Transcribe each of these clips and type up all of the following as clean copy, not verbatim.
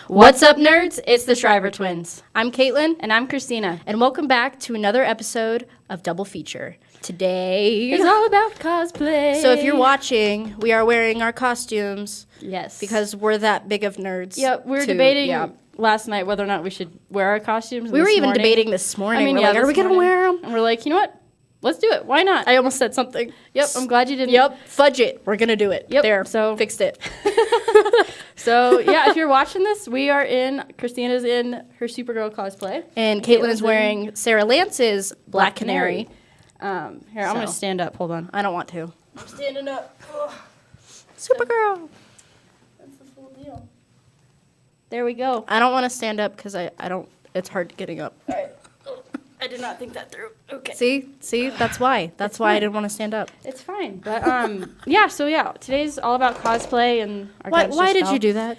What's up, nerds? It's the Shriver Twins. I'm Kaitlyn. And I'm Kristina. And welcome back to another episode of Double Feature. Today is all about cosplay. So if you're watching, we are wearing our costumes. Yes. Because we're that big of nerds. Yep, we were debating last night whether or not we should wear our costumes. We were even debating this morning. We're like, are we going to wear them? And we're like, you know what? Let's do it. Why not? I almost said something. Yep, I'm glad you didn't. Yep, fudge it. We're going to do it. Yep. There, so fixed it. So, yeah, if you're watching this, Kristina's in her Supergirl cosplay. And Kaitlyn is wearing Sarah Lance's Black Canary. Here, I'm going to stand up. Hold on. I don't want to. I'm standing up. Supergirl. That's the full deal. There we go. I don't want to stand up because I don't, it's hard getting up. All right. I did not think that through. Okay. See, that's why. That's why I didn't want to stand up. It's fine. But today's all about cosplay and our Why did you do that?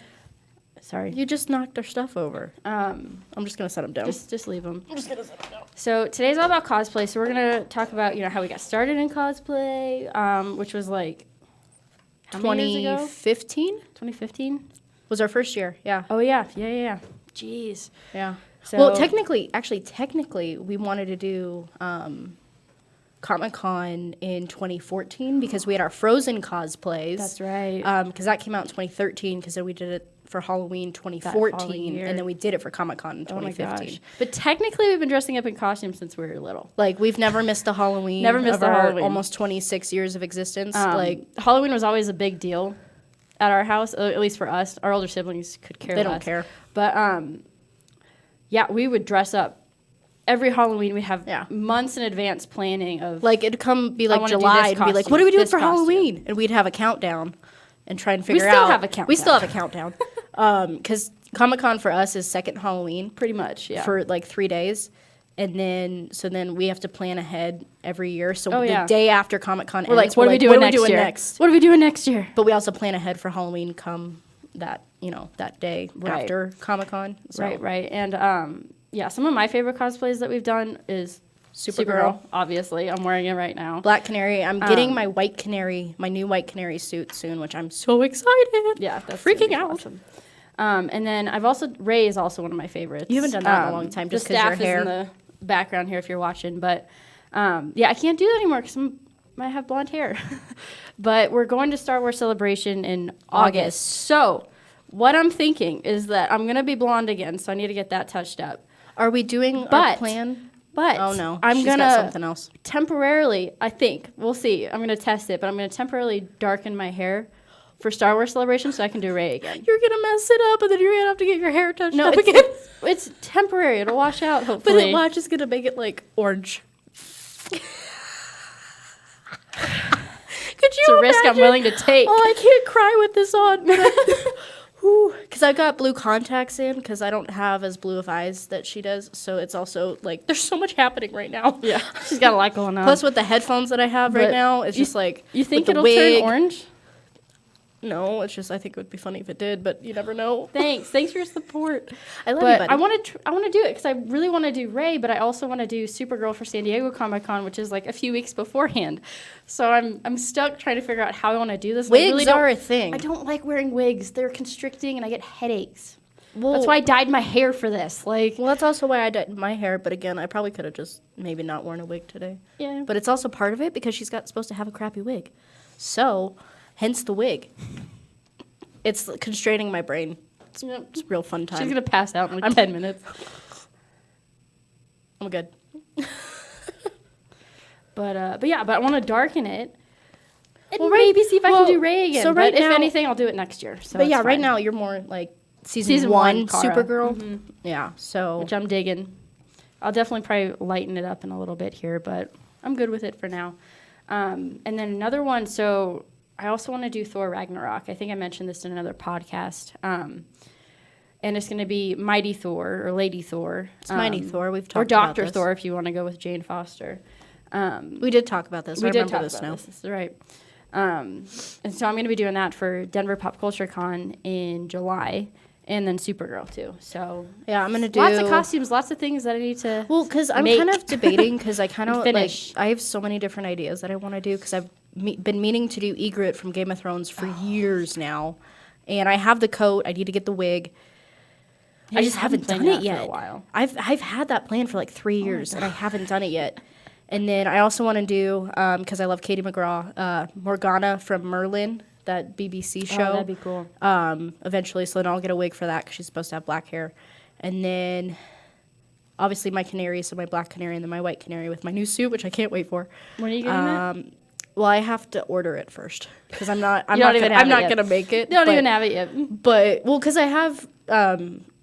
Sorry. You just knocked our stuff over. I'm just going to set them down. Just leave them. I'm just going to set them down. So today's all about cosplay. So we're going to talk about, how we got started in cosplay, which was like how many years ago? 2015 was our first year. Yeah. Oh yeah. Jeez. Yeah. So, well, technically, we wanted to do Comic-Con in 2014 because we had our Frozen cosplays. That's right. Because that came out in 2013 because then we did it for Halloween 2014 and then we did it for Comic-Con in 2015. Oh my gosh. But technically, we've been dressing up in costumes since we were little. Like, we've never missed a Halloween. Never missed a Halloween. Almost 26 years of existence. Halloween was always a big deal at our house, at least for us. Our older siblings could care less. They don't care. But, we would dress up. Every Halloween, we'd have months in advance planning of... Like, it'd be like July, and be like, what are we doing for Halloween? And we'd have a countdown and try and figure out... We still have a countdown. Because Comic-Con for us is second Halloween. Pretty much, yeah. For like 3 days. And then we have to plan ahead every year. So the day after Comic-Con ends, like, what are we doing next? What are we doing next year? But we also plan ahead for Halloween come that day after Comic-Con. So. Right. And some of my favorite cosplays that we've done is Supergirl. Obviously, I'm wearing it right now. Black Canary. I'm getting my new White Canary suit soon, which I'm so excited. Yeah, that's freaking out. Awesome. And then Ray is also one of my favorites. You haven't done that in a long time, just because your hair. The staff is in the background here if you're watching, but I can't do that anymore because I have blonde hair. But we're going to Star Wars Celebration in August. So what I'm thinking is that I'm going to be blonde again, so I need to get that touched up. Are we doing our plan? But oh no, I'm going to something else. Temporarily, I think, we'll see. I'm going to test it, but I'm going to temporarily darken my hair for Star Wars Celebration so I can do Rey again. You're going to mess it up, and then you're going to have to get your hair touched up again. It's temporary. It'll wash out, hopefully. But is going to make it, like, orange. Could you It's a risk I'm willing to take. Oh, I can't cry with this on. Because I've got blue contacts in because I don't have as blue of eyes that she does. So it's also, like, there's so much happening right now. Yeah. She's got a lot going on. Plus, with the headphones that I have right now, it's just like... You think it'll turn orange? No, it's just I think it would be funny if it did, but you never know. Thanks for your support. I love you, buddy. I want to do it because I really want to do Rey, but I also want to do Supergirl for San Diego Comic-Con, which is like a few weeks beforehand. So I'm stuck trying to figure out how I want to do this. Wigs are a thing. I don't like wearing wigs. They're constricting, and I get headaches. Well, that's why I dyed my hair for this. Well, that's also why I dyed my hair. But again, I probably could have just maybe not worn a wig today. Yeah. But it's also part of it because she's supposed to have a crappy wig. So, hence the wig. It's constraining my brain. It's a real fun time. She's going to pass out in 10 minutes. I'm good. But I want to darken it. And maybe see if I can do Rey again. So if anything, I'll do it next year. So but right now you're more like season one Supergirl. Mm-hmm. Yeah, so. Which I'm digging. I'll definitely probably lighten it up in a little bit here, but I'm good with it for now. And then another one, so... I also want to do Thor Ragnarok. I think I mentioned this in another podcast. And it's going to be Mighty Thor or Lady Thor. It's Mighty Thor. We've talked about this. Or Dr. Thor if you want to go with Jane Foster. We did talk about this. I remember this now. This is right. And so I'm going to be doing that for Denver Pop Culture Con in July. And then Supergirl, too. So, yeah, I'm going to do... Lots of costumes, lots of things that I need to Well, because I'm kind of debating, because I kind of, like... I have so many different ideas that I want to do, because I've been meaning to do Ygritte from Game of Thrones for years now. And I have the coat. I need to get the wig. I just haven't done it yet. For a while. I've had that plan for like 3 years, and I haven't done it yet. And then I also want to do, because I love Katie McGraw, Morgana from Merlin, that BBC show. Oh, that'd be cool. Eventually, so then I'll get a wig for that because she's supposed to have black hair. And then, obviously, my canary, so my black canary and then my white canary with my new suit, which I can't wait for. When are you getting that? Well, I have to order it first because I'm not gonna make it. You don't even have it yet. But because I have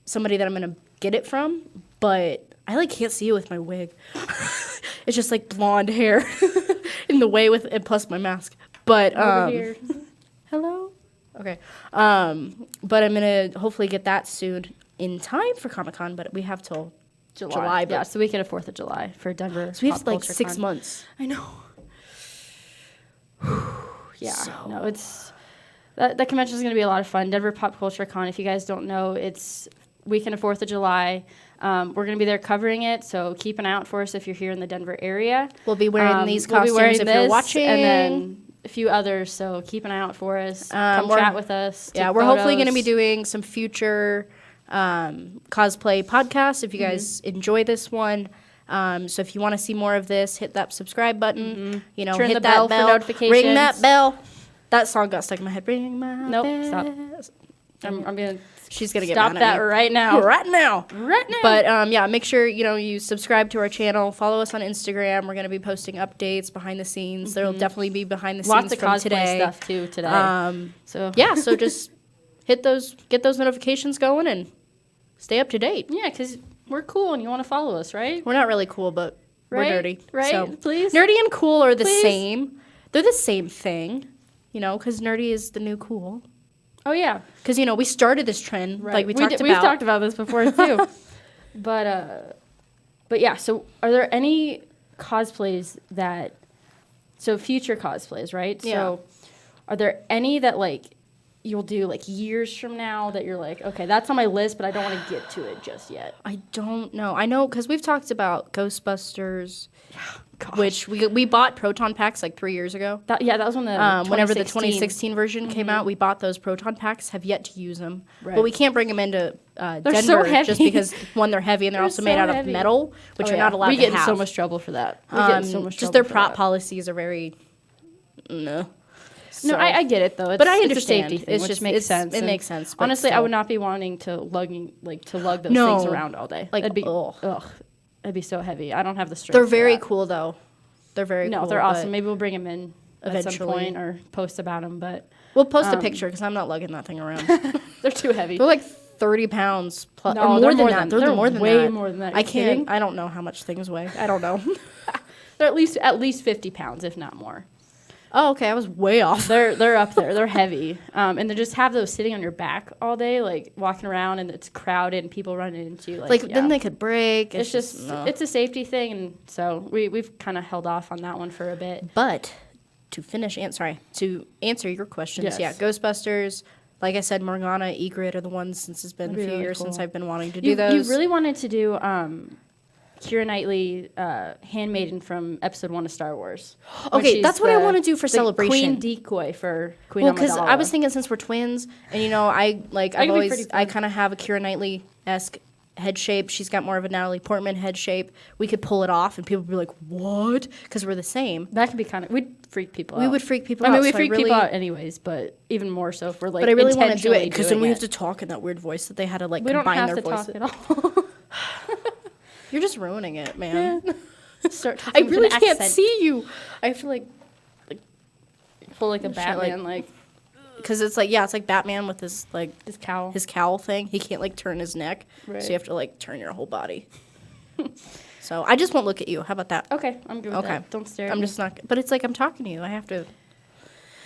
somebody that I'm gonna get it from, but I like can't see it with my wig. It's just like blonde hair in the way and plus my mask. But over here. Hello. Okay. But I'm gonna hopefully get that soon in time for Comic-Con. But we have till July. Yeah, so we get a 4th of July for Denver. So we have like 6 months. I know. Yeah. So. No, it's that convention is going to be a lot of fun. Denver Pop Culture Con. If you guys don't know, it's weekend of 4th of July. We're going to be there covering it, so keep an eye out for us if you're here in the Denver area. We'll be wearing these costumes if you're watching. And then a few others, so keep an eye out for us. Come chat with us. Yeah, we're hopefully going to be doing some future cosplay podcasts if you guys enjoy this one. So if you want to see more of this, hit that subscribe button. You know, turn hit the that bell for notifications. Ring that bell. That song got stuck in my head. Ring my bell. Stop. I'm gonna. She's gonna get stop mad that at me. right now. Right now. Right now. But yeah, make sure you subscribe to our channel. Follow us on Instagram. We're gonna be posting updates behind the scenes. There'll definitely be behind the scenes lots of from cosplay today. Stuff too today. So just get those notifications going and stay up to date. Yeah, because we're cool and you want to follow us, right? We're not really cool, but we're nerdy. Right? So Please. Nerdy and cool are the same. They're the same thing, because nerdy is the new cool. Oh, yeah. Because, we started this trend, like we talked about. We've talked about this before, too. But yeah, so are there any cosplays future cosplays, right? Yeah. So are there any that, you'll do, years from now that you're like, okay, that's on my list, but I don't want to get to it just yet? I don't know. I know, because we've talked about Ghostbusters, which we bought Proton packs 3 years ago. That was when whenever the 2016 version came out, we bought those Proton packs, have yet to use them. Right. But we can't bring them into Denver so heavy. just because, one, they're heavy, and they're also made out of metal, which you're not allowed to have. We get in so much trouble for that. Just their prop policies are very... No. So. No, I get it though. But I understand. It's a safety thing, which makes sense. It makes sense. Honestly, I would not be wanting to lug those things around all day. That'd be so heavy. I don't have the strength. They're very cool though. They're very cool. No, they're awesome. Maybe we'll bring them in eventually at some point or post about them. But we'll post a picture because I'm not lugging that thing around. They're too heavy. They're 30 pounds plus. No, or more than that. They're more than way that. More than that. I can't. I don't know how much things weigh. I don't know. They're at least 50 pounds, if not more. Oh, okay. I was way off. They're up there. They're heavy. And they just have those sitting on your back all day, walking around, and it's crowded and people running into you. Then they could break. It's just it's a safety thing, and so we've kind of held off on that one for a bit. But to answer your questions, yeah, Ghostbusters. Like I said, Morgana, Egret are the ones since it's been a few years since I've been wanting to do those. You really wanted to do Keira Knightley, handmaiden from episode 1 of Star Wars. Okay, that's what I want to do for celebration. Queen decoy for Queen Amidala. Well, because I was thinking since we're twins, and I kind of have a Keira Knightley-esque head shape. She's got more of a Natalie Portman head shape. We could pull it off, and people would be like, "What?" Because we're the same. That could be we'd freak people out. We would freak people out. I mean, we freak people out anyways, but even more so if we're But I really want to do it because then we have to talk in that weird voice that they had to we combine their voices. We don't have to talk at all. You're just ruining it, man. Yeah. I really can't see you. I feel like pull a Batman, because it's it's like Batman with his his cowl thing. He can't turn his neck, right. So you have to turn your whole body. So I just won't look at you. How about that? Okay, I'm good with that. Don't stare at me. I'm just not. But it's I'm talking to you. I have to.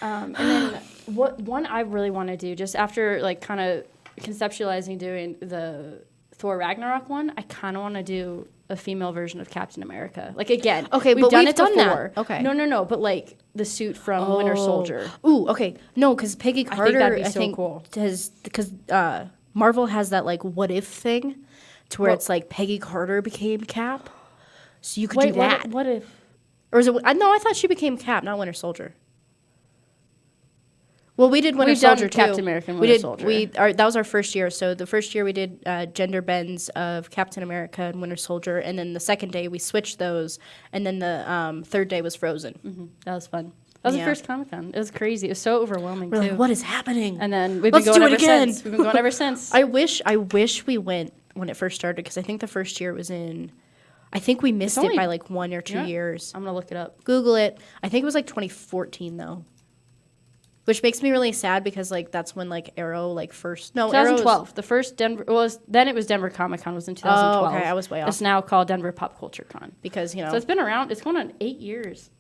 And then one I really want to do just after kind of conceptualizing doing the Thor Ragnarok one, I kind of want to do a female version of Captain America. Again. Okay, we've done it before. That. Okay. No, but the suit from Winter Soldier. Ooh, okay. No, because Peggy Carter, I think that'd be so cool. Because Marvel has that what if thing, to where it's Peggy Carter became Cap, so you could do that. What if? Or is it? No, I thought she became Cap, not Winter Soldier. Well, we did Winter Soldier too. Captain America and Winter Soldier. That was our first year. So the first year we did gender bends of Captain America and Winter Soldier, and then the second day we switched those, and then the third day was Frozen. Mm-hmm. That was fun. That was the first Comic-Con. It was crazy. It was so overwhelming, too. Like, what is happening? And then we've been going ever since. We've been going ever since. I wish we went when it first started, because I think the first year was in... I think we missed it by like 1 or 2 years. I'm going to look it up. Google it. I think it was like 2014, though. Which makes me really sad, because like that's when like Arrow like first... No, 2012. The first Denver... Then it was Denver Comic-Con was in 2012. Oh, okay. I was way off. It's now called Denver Pop Culture Con. Because, you know... So it's been around... It's going on 8 years.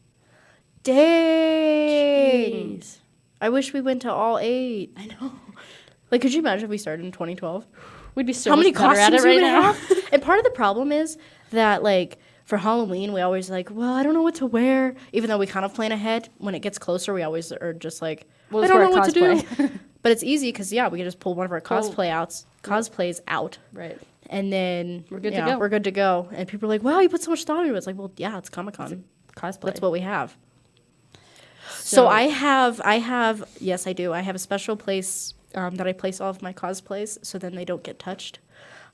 Dang. Jeez. I wish we went to all 8. I know. Like, could you imagine if we started in 2012? We'd be so How much many better at it costumes right we would now. have? And part of the problem is that, like, for Halloween, we always like, well, I don't know what to wear. Even though we kind of plan ahead, when it gets closer, we always are just like, I don't know what to do. But it's easy because, we can just pull one of our cosplays out. Right. And then we're good to go. We're good to go. And people are like, wow, you put so much thought into it. It's like, well, yeah, it's Comic-Con. Cosplay. That's what we have. So I have, yes, I do. I have a special place that I place all of my cosplays, so then they don't get touched.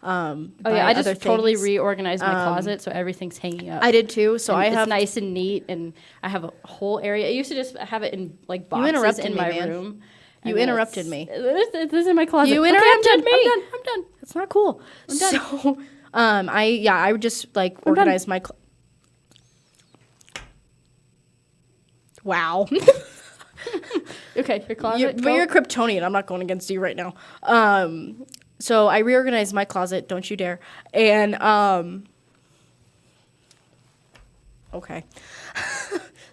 I just totally reorganized my closet, so everything's hanging up. I did too. So it's nice and neat, and I have a whole area. I used to just have it in like boxes in my room. You interrupted me. This is in my closet. You interrupted me. I'm done. That's not cool. I'm done. So, I would just like organize my. Wow. Okay, your closet. But you're a Kryptonian. I'm not going against you right now. So I reorganized my closet. Don't you dare. And okay.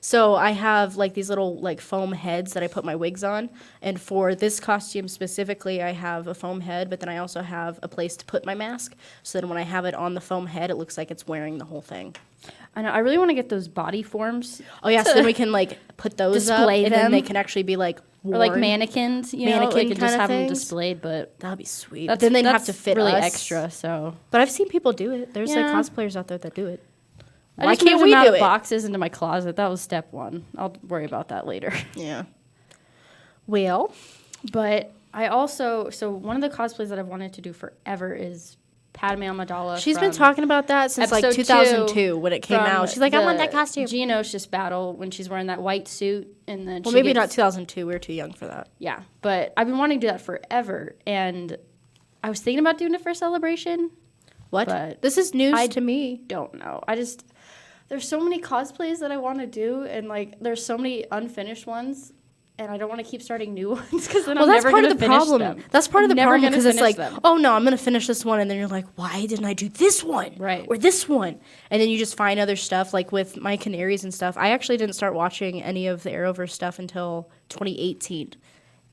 So I have like these little like foam heads that I put my wigs on. And for this costume specifically, I have a foam head, but then I also have a place to put my mask. So that when I have it on the foam head, it looks like it's wearing the whole thing. I know. I really want to get those body forms. Oh yeah, so then we can like put those display up, them. And then they can actually be like worn. Or like mannequins, Mannequin like just have them displayed. But that'd be sweet. Then they'd have to fit really us. Extra. So, but I've seen people do it. There's like cosplayers out there that do it. Why can't we do it? Boxes into my closet. That was step 1. I'll worry about that later. Yeah. Well, but I also one of the cosplays that I've wanted to do forever is Padme Amidala. She's been talking about that since like 2002 when it came out. She's like, I want that costume. Geonosis battle when she's wearing that white suit and then. Well, maybe not 2002. We were too young for that. Yeah, but I've been wanting to do that forever, and I was thinking about doing it for Celebration. What? But this is news to me. Don't know. There's so many cosplays that I want to do, and like there's so many unfinished ones, and I don't want to keep starting new ones because then I'm never going to finish them. That's part of the problem because it's like, oh no, I'm going to finish this one, and then you're like, why didn't I do this one? Right. Or this one? And then you just find other stuff, like with my Canaries and stuff. I actually didn't start watching any of the Arrowverse stuff until 2018,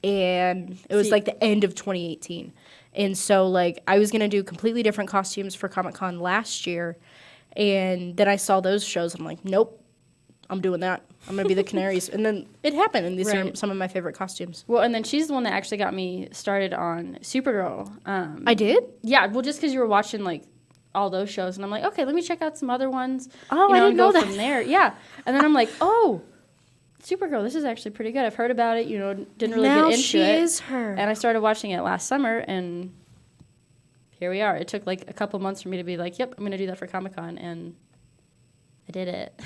and it was like the end of 2018. And so like I was going to do completely different costumes for Comic-Con last year. And then I saw those shows. I'm like, nope, I'm doing that. I'm going to be the Canaries. And then it happened, and these are some of my favorite costumes. Well, and then she's the one that actually got me started on Supergirl. I did? Yeah, well, just because you were watching, like, all those shows. And I'm like, okay, let me check out some other ones. Oh, I didn't know that. From there. Yeah. And then I'm like, oh, Supergirl, this is actually pretty good. I've heard about it, didn't really get into it. Now she is her. And I started watching it last summer, and here we are. It took like a couple months for me to be like, yep, I'm going to do that for Comic-Con, and I did it.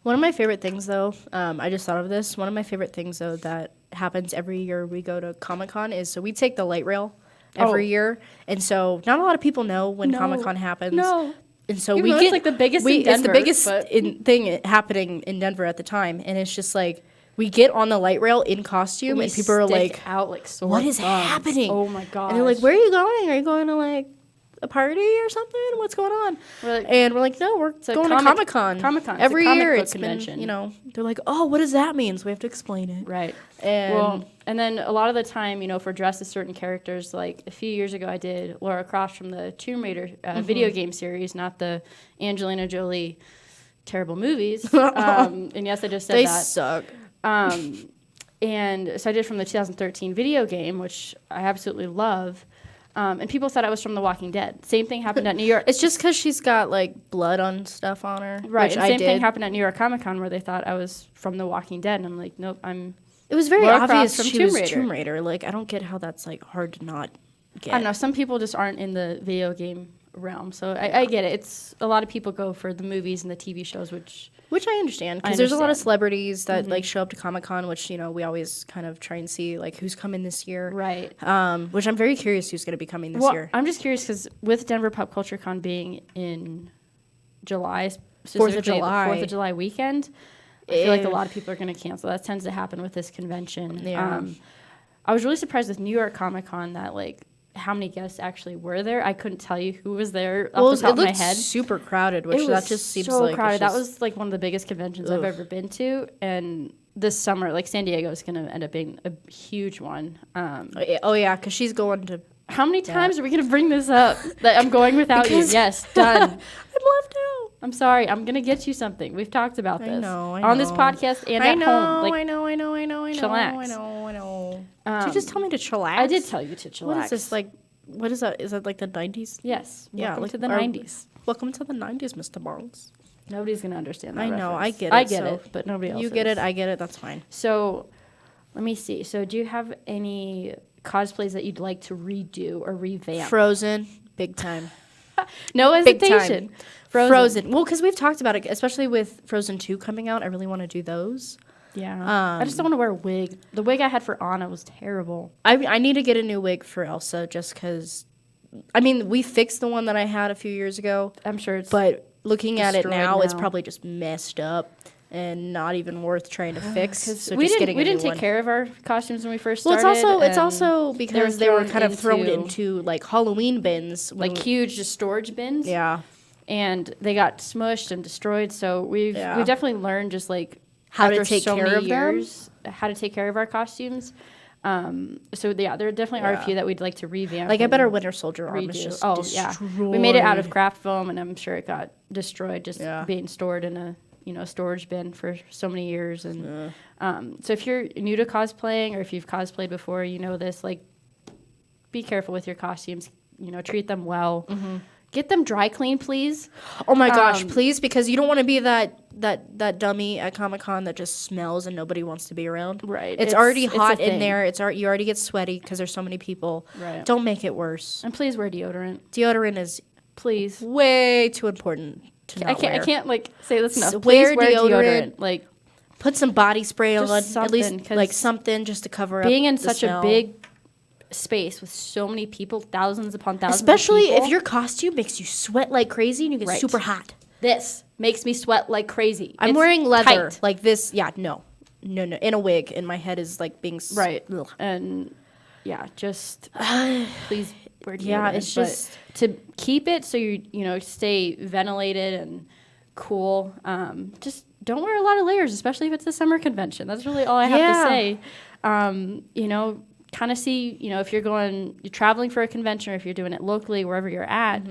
One of my favorite things, though, I just thought of this. One of my favorite things, though, that happens every year we go to Comic-Con is, so we take the light rail every year. And so not a lot of people know when Comic-Con happens. No. And so it's like the biggest in Denver. It's the biggest thing happening in Denver at the time. And it's just like, we get on the light rail in costume, and people are like, out like sore what is thumbs. happening? Oh my gosh. And they're like, where are you going? Are you going to like a party or something? What's going on? We're like, no, we're going to Comic-Con. Comic-Con. Every year it's convention. Been, they're like, oh, what does that mean? So we have to explain it. Right. And then a lot of the time, if we're dressed as certain characters, like a few years ago I did Lara Croft from the Tomb Raider video game series, not the Angelina Jolie terrible movies. And yes, I just said that. They suck. And so I did from the 2013 video game, which I absolutely love. And people thought I was from The Walking Dead. Same thing happened at New York. It's just because she's got, like, blood on stuff on her. Right. And same thing happened at New York Comic Con where they thought I was from The Walking Dead. And I'm like, nope, I'm It was very Lara obvious Croft from she Tomb was Raider. Tomb Raider. Like, I don't get how that's, like, hard to not get. I don't know. Some people just aren't in the video game realm. So I get it. It's a lot of people go for the movies and the TV shows, which I understand. Because there's a lot of celebrities that, like, show up to Comic-Con, which, you know, we always kind of try and see, like, who's coming this year. Right. Which I'm very curious who's going to be coming this year. I'm just curious because with Denver Pop Culture Con being in July, 4th of July. 4th of July weekend, I feel like a lot of people are going to cancel. That tends to happen with this convention. Yeah. I was really surprised with New York Comic Con that, like, how many guests actually were there. I couldn't tell you who was there off the top of my head. It looked super crowded, which that just seems so like crowded. That was like one of the biggest conventions I've ever been to, and this summer, like San Diego is going to end up being a huge one. Because she's going to. How many times are we going to bring this up that I'm going without you? Yes, done. I'd love to. I'm sorry. I'm going to get you something. We've talked about this I know. on this podcast and at home. Like, I know. chillax. I know. Did you just tell me to chillax? I did tell you to chillax. What is this, like, what is that? Is that like the 90s? Yes. Welcome like, to the 90s. Welcome to the 90s, Mr. Barnes. Nobody's going to understand that I know. reference. I get it. I get it, but nobody else You get it. I get it. That's fine. So, let me see. So, do you have any cosplays that you'd like to redo or revamp? Frozen. Big time. No hesitation. Frozen. Well, because we've talked about it, especially with Frozen 2 coming out. I really want to do those. Yeah. I just don't want to wear a wig. The wig I had for Anna was terrible. I need to get a new wig for Elsa just because, I mean, we fixed the one that I had a few years ago. I'm sure it's But looking at it now, it's now. probably just messed up and not even worth trying to fix. So we just didn't take one. care of our costumes when we first started. Well, it's also because they were kind of thrown into into like Halloween bins, like huge storage bins. Yeah. And they got smushed and destroyed. So we definitely learned just like how to after take so care many of years, how to take care of our costumes. So there definitely are a few that we'd like to revamp. Like I bet our Winter Soldier arm is just destroyed. We made it out of craft foam, and I'm sure it got destroyed just being stored in a storage bin for so many years. And so if you're new to cosplaying or if you've cosplayed before, you know this. Like, be careful with your costumes. You know, treat them well. Mm-hmm. Get them dry clean, please. Oh my gosh, please, because you don't want to be that dummy at Comic-Con that just smells and nobody wants to be around. Right. It's already hot in there. You already get sweaty because there's so many people. Right. Don't make it worse. And please wear deodorant. Deodorant is please way too important to not wear. I can't like say this enough. Please wear deodorant. Like, put some body spray on, at least like something just to cover up. Being in the such smell. a big space with so many people, thousands upon thousands especially of people, if your costume makes you sweat like crazy and you get super hot. This makes me sweat like crazy. I'm wearing leather tight. like this. Yeah, no, in a wig, and my head is like being ugh. And just please wear deodorant. Yeah, it's just to keep it so you stay ventilated and cool. Just don't wear a lot of layers, especially if it's a summer convention. That's really all I have to say. Kind of see, if you're traveling for a convention or if you're doing it locally, wherever you're at,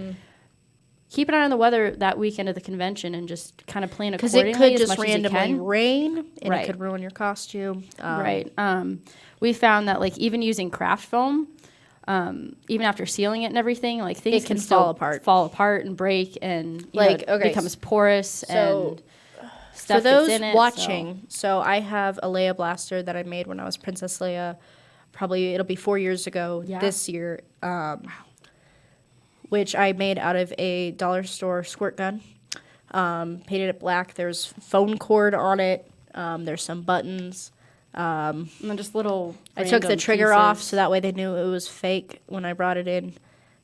keep an eye on the weather that weekend of the convention and just kind of plan accordingly. Because it could as just much randomly as you can. rain and Right. it could ruin your costume. Right. We found that like even using craft foam, even after sealing it and everything, like things It can still fall apart and break and it becomes porous and stuff for those gets in it, watching, so I have a Leia Blaster that I made when I was Princess Leia. Probably it'll be 4 years ago this year, which I made out of a dollar store squirt gun. Painted it black. There's phone cord on it. There's some buttons. and then just little. I took the random trigger off pieces. so that way they knew it was fake when I brought it in.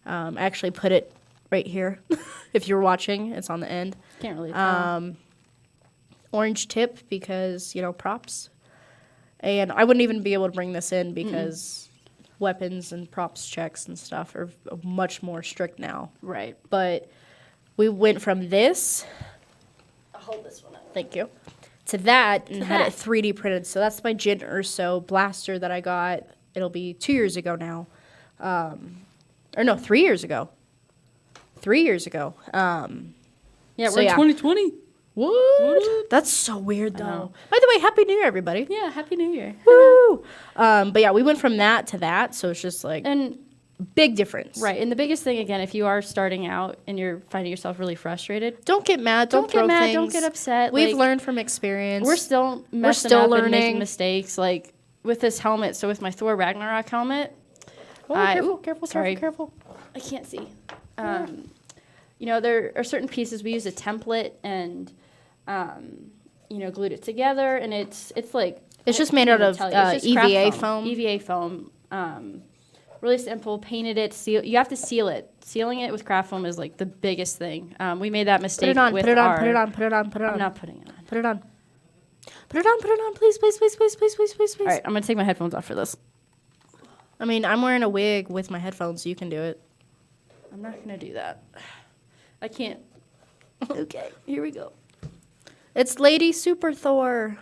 I actually put it right here. If you're watching, it's on the end. Can't really tell. Orange tip because, props. And I wouldn't even be able to bring this in because weapons and props checks and stuff are much more strict now. Right. But we went from this. I'll hold this one up. Thank you. To that and had it 3D printed. So that's my Jin Urso blaster that I got. It'll be 2 years ago now. 3 years ago. 3 years ago. Yeah, we're in 2020. What? That's so weird, though. By the way, Happy New Year, everybody. Yeah, Happy New Year. Woo! But yeah, we went from that to that, so it's just like And big difference. right, and the biggest thing again, if you are starting out and you're finding yourself really frustrated, Don't get mad. Don't get throw mad. things. Don't get upset. We've like, learned from experience. We're still messing still up and learning. making mistakes. Like with this helmet, so with my Thor Ragnarok helmet, careful. I can't see. There are certain pieces. We use a template and, glued it together, and it's like... It's just made out of EVA foam. EVA foam. Really simple. Painted it. You have to seal it. Sealing it with craft foam is like the biggest thing. We made that mistake. Put it on. I'm not putting it on. Put it on. Please. All right, I'm gonna take my headphones off for this. I mean, I'm wearing a wig with my headphones, so you can do it. I'm not gonna do that. I can't. Okay, here we go. It's Lady Super Thor.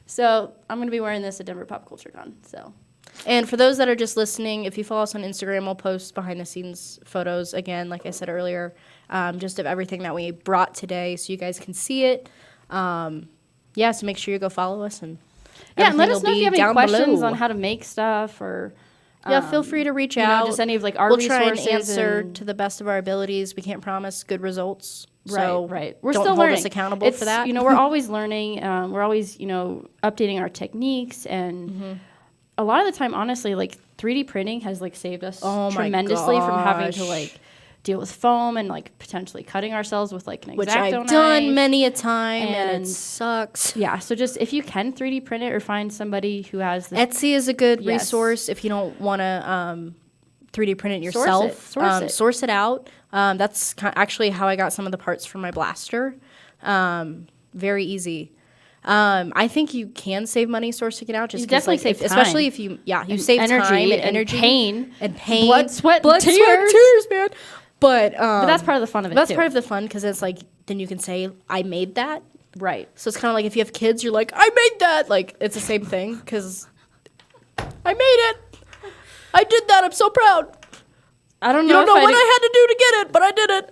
So I'm gonna be wearing this at Denver Pop Culture Con. So. And for those that are just listening, if you follow us on Instagram, we'll post behind-the-scenes photos, again, like I said earlier, just of everything that we brought today so you guys can see it. So make sure you go follow us. And let us know if you have any questions on how to make stuff or... feel free to reach out. Just any of like our resources. We'll try and answer to the best of our abilities. We can't promise good results. Right. We're still hold us accountable for that. We're always learning. We're always, updating our techniques. And a lot of the time, honestly, like 3D printing has like saved us tremendously from having to like deal with foam and like potentially cutting ourselves with like an X-Acto knife. Which I've done many a time and it sucks. Yeah, so just if you can 3D print it or find somebody who has this. Etsy is a good resource if you don't want to 3D print it yourself. Source it out. That's actually how I got some of the parts for my blaster. Very easy. I think you can save money sourcing it out. Just definitely save time. Especially if you save energy time and energy. Pain. Blood, sweat, tears, man. But that's part of the fun of it, That's part of the fun because it's like, then you can say, I made that. Right. So it's kind of like if you have kids, you're like, I made that. Like, it's the same thing because I made it. I did that. I'm so proud. I don't know. You don't know what I had to do to get it, but I did it.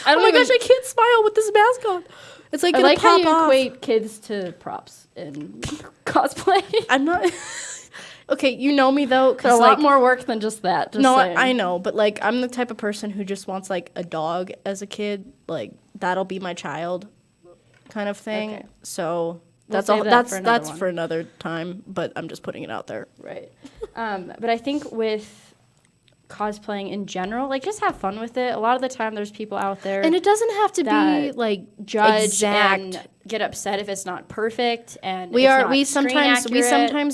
Oh my gosh, I can't smile with this mask on. It's like gonna pop off. I like how you equate kids to props in cosplay. I'm not... Okay, you know me though. There's a lot more work than just that. I know, but like I'm the type of person who just wants like a dog as a kid. Like that'll be my child, kind of thing. Okay. So that's all. That's for another time. But I'm just putting it out there. Right. But I think with cosplaying in general, like just have fun with it. A lot of the time, there's people out there, and it doesn't have to be like judge and get upset if it's not perfect. And we sometimes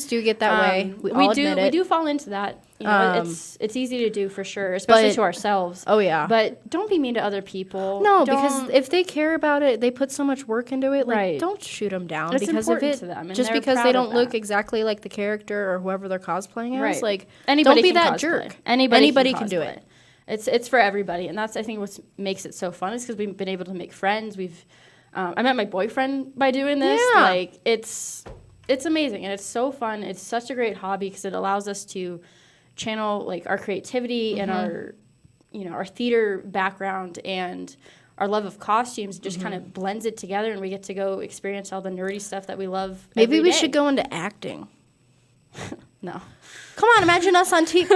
do get that way. We do fall into that. It's easy to do for sure, especially to ourselves. Oh yeah. But don't be mean to other people. No, because if they care about it, they put so much work into it. Like, don't shoot them down it's because of it. To them, just because they don't look exactly like the character or whoever they're cosplaying as. Right. Like, anybody don't be that cosplay. Jerk. Anybody can do it. It's for everybody, and that's I think what makes it so fun is because we've been able to make friends. I met my boyfriend by doing this. Yeah. Like it's amazing and it's so fun. It's such a great hobby because it allows us to channel like our creativity and our theater background and our love of costumes. Just kind of blends it together, and we get to go experience all the nerdy stuff that we love. Maybe we should go into acting. No. Come on, imagine us on TV.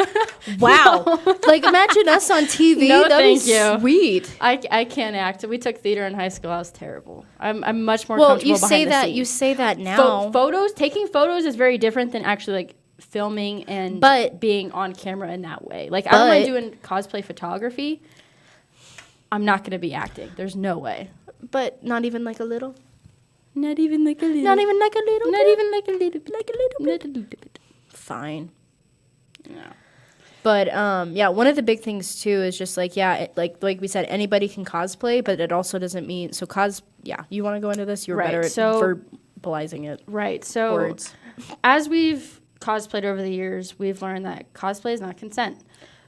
Wow. No. Like, imagine us on TV. No, that'd be sweet. I can't act. We took theater in high school. I was terrible. I'm much more comfortable behind the scenes. You say that now. Taking photos is very different than actually, like, filming and being on camera in that way. Like, I don't mind doing cosplay photography. I'm not going to be acting. There's no way. But not even like a little? Not even like a little. Not even like a little Not even like a little bit. Like a little bit. Fine. Yeah. But one of the big things too is just like like we said, anybody can cosplay, but it also doesn't mean you want to go into this? You're better at verbalizing it. Right. So words. As we've cosplayed over the years, we've learned that cosplay is not consent.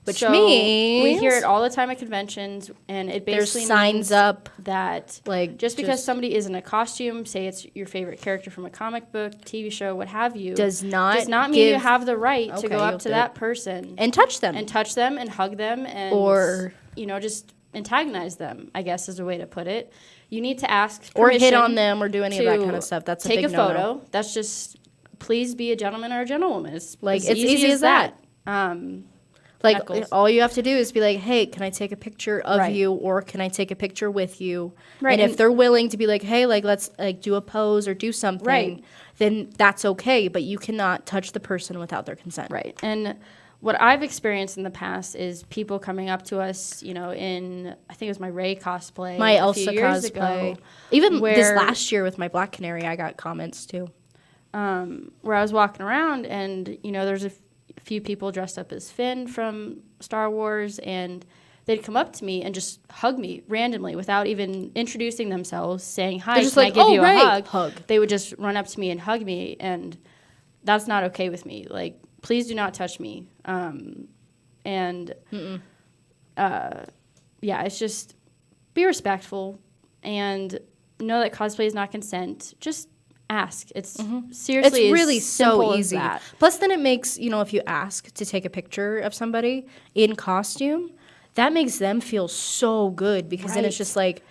Which means we hear it all the time at conventions, and it basically there's signs up that like just because somebody is in a costume, say it's your favorite character from a comic book, TV show, what have you, does not mean you have the right to go up to that person and touch them and hug them and just antagonize them, I guess is a way to put it. You need to ask or hit on them or do any of that kind of stuff. That's a big no-no. Take a photo. That's just please be a gentleman or a gentlewoman. It's easy as that. Like, Knuckles. all you have to do is be like, hey, can I take a picture of Right. you, or can I take a picture with you? Right, And if and- they're willing to be like, hey, like, let's like do a pose or do something, Right. then that's okay. But you cannot touch the person without their consent. Right. And what I've experienced in the past is people coming up to us, you know, in, I think it was my Rey cosplay. My a Elsa few years cosplay. ago, Even this where- last year with my Black Canary, I got comments too. where I was walking around and, you know, there's a few people dressed up as Finn from Star Wars, and they'd come up to me and just hug me randomly without even introducing themselves, saying, hi, They're just can like, I give "Oh, you a right." hug? They would just run up to me and hug me, and that's not okay with me. Like, please do not touch me. Yeah, it's just be respectful and know that cosplay is not consent. Just ask. It's seriously It's really as simple so as easy. that. Plus, then it makes, you know, if you ask to take a picture of somebody in costume, that makes them feel so good, because then it's Right. just like,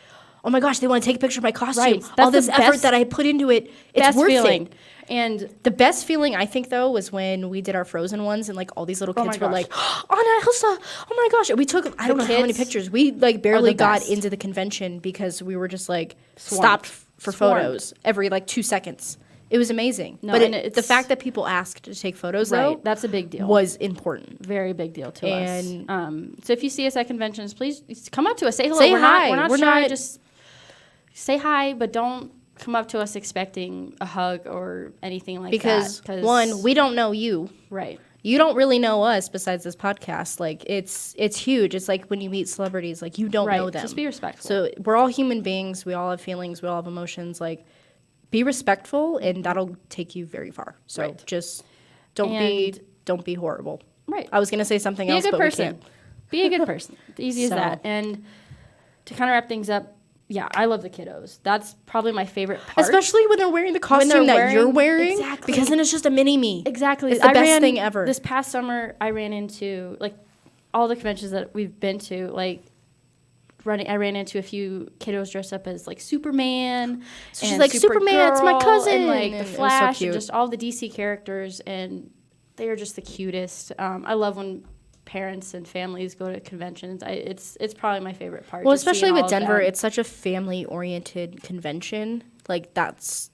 oh my gosh, they want to take a picture of my costume. Right. All That's this the effort best- that I put into it, it's Best worth feeling. it. And The best feeling, I think, though, was when we did our Frozen ones and, like, all these little Oh my kids were gosh. like, oh, Elsa, oh my gosh. And we took, I don't know how many kids pictures. We, like, barely the got best. into the convention because we were just, like, Swarmed. stopped for Swarmed. photos every, like, 2 seconds. It was amazing. No, but and the it's- fact that people asked to take photos, though, right, that's a big deal. was important. Very big deal to And- us. So if you see us at conventions, please come up to us. Say hello. Say we're hi. Not, we're not We're shy. not- Just say hi, but don't come up to us expecting a hug or anything like Because, that. one, we don't know you. Right. You don't really know us besides this podcast. Like, it's huge. It's like when you meet celebrities, like, you don't Right. know them. Just be respectful. So we're all human beings. We all have feelings. We all have emotions. Like, be respectful, and that'll take you very far. So Right. just don't be horrible. Right. I was gonna say something Be a else, good but person. we can't. Be a good person. Easy as So- that. And to kind of wrap things up, yeah, I love the kiddos. That's probably my favorite part. Especially when they're wearing the costume that you're wearing. Exactly. Because then it's just a mini me. Exactly. It's the best thing ever. This past summer, I ran into, like, all the conventions that we've been to, like, I ran into a few kiddos dressed up as, like, Superman. So she's and like, "Superman, it's my Supergirl," cousin. And, like, And the it was so Flash, cute. and just all the DC characters, and they are just the cutest. I love when parents and families go to conventions. It's probably my favorite part. Well, just seeing especially all with of Denver, them. it's such a family-oriented convention. Like, that's,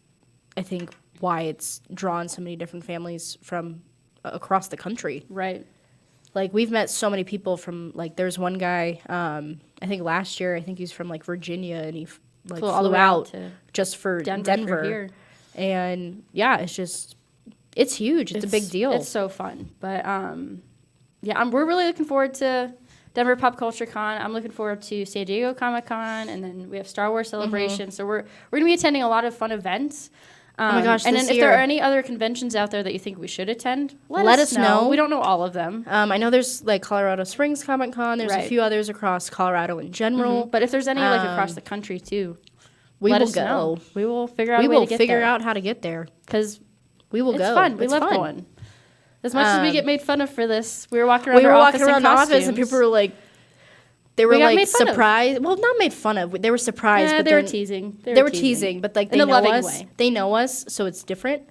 I think, why it's drawn so many different families from across the country. Right. Like, we've met so many people from, like, there's one guy, I think last year, I think he's from, like, Virginia, and he, Flew all the flew way out out to just for Denver Denver. for here. And, yeah, it's huge. It's a big deal. It's so fun. But yeah, we're really looking forward to Denver Pop Culture Con. I'm looking forward to San Diego Comic Con, and then we have Star Wars Celebration. So we're going to be attending a lot of fun events. Oh my gosh, And this then if there year- are any other conventions out there that you think we should attend, Let us know. We don't know all of them. I know there's, like, Colorado Springs Comic Con. There's a Right. few others across Colorado in general. But if there's any like across the country too, We let will us know. go. We will figure out We a way will to get figure there. out how to get there. Because We will it's go. fun. We It's love fun. going. As much as we get made fun of for this, we were walking around We were our walking office around in the office, and costumes. people were like, they were We got like made fun of. surprised. Well, not made fun of. They were surprised, but they were they're teasing. They were teasing, but like in they a know loving us. way. They know us, so it's different.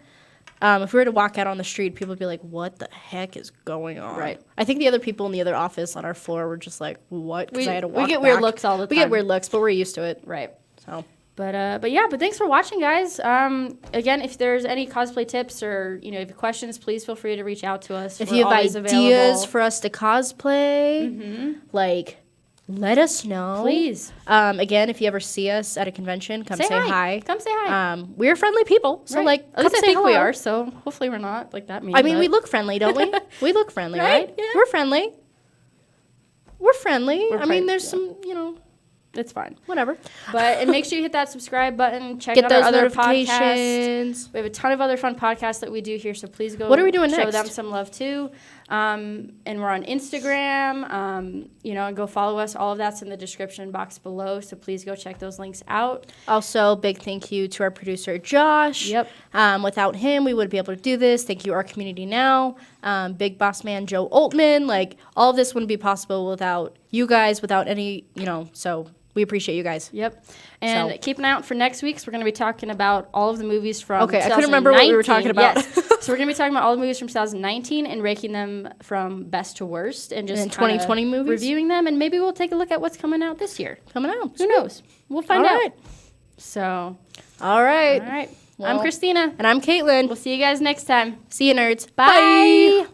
If we were to walk out on the street, people would be like, "What the heck is going on?" Right. I think the other people in the other office on our floor were just like, "What?" Because I had to We walk get weird back. looks all the We get time. weird looks, but we're used to it. Right. So But yeah, but thanks for watching, guys. Again, if there's any cosplay tips or if you have questions, please feel free to reach out to us. if We're you have always ideas available. for us to cosplay, like, let us know. Please Again, if you ever see us at a convention, come say hi. Come say hi. We're friendly people, so Right. like, at come least I say think we hello. are. So hopefully we're not like that mean. I mean, but we look friendly, don't we? We look friendly, Right? right? Yeah. We're friendly. We're friendly. We're I mean, there's yeah. some, It's fine. whatever. And make sure you hit that subscribe button. Check Get out our those other podcasts. notifications. We have a ton of other fun podcasts that we do here, so please go. What are we doing show next? them some love too. And we're on Instagram. And go follow us. All of that's in the description box below. So please go check those links out. Also, big thank you to our producer, Josh. Yep. Without him, we wouldn't be able to do this. Thank you, Our Community Now. Big boss man, Joe Altman. Like, all of this wouldn't be possible without you guys, without any, so We appreciate you guys. Yep. And keep an eye out for next week. So we're going to be talking about all of the movies from 2019. I couldn't remember what we were talking about. Yes. So we're going to be talking about all the movies from 2019 and ranking them from best to worst. And just 2020 movies. Reviewing them. And maybe we'll take a look at what's coming out this year. Who knows? We'll find out. Right. So. All right. Well, I'm Kristina. And I'm Kaitlyn. We'll see you guys next time. See you, nerds. Bye.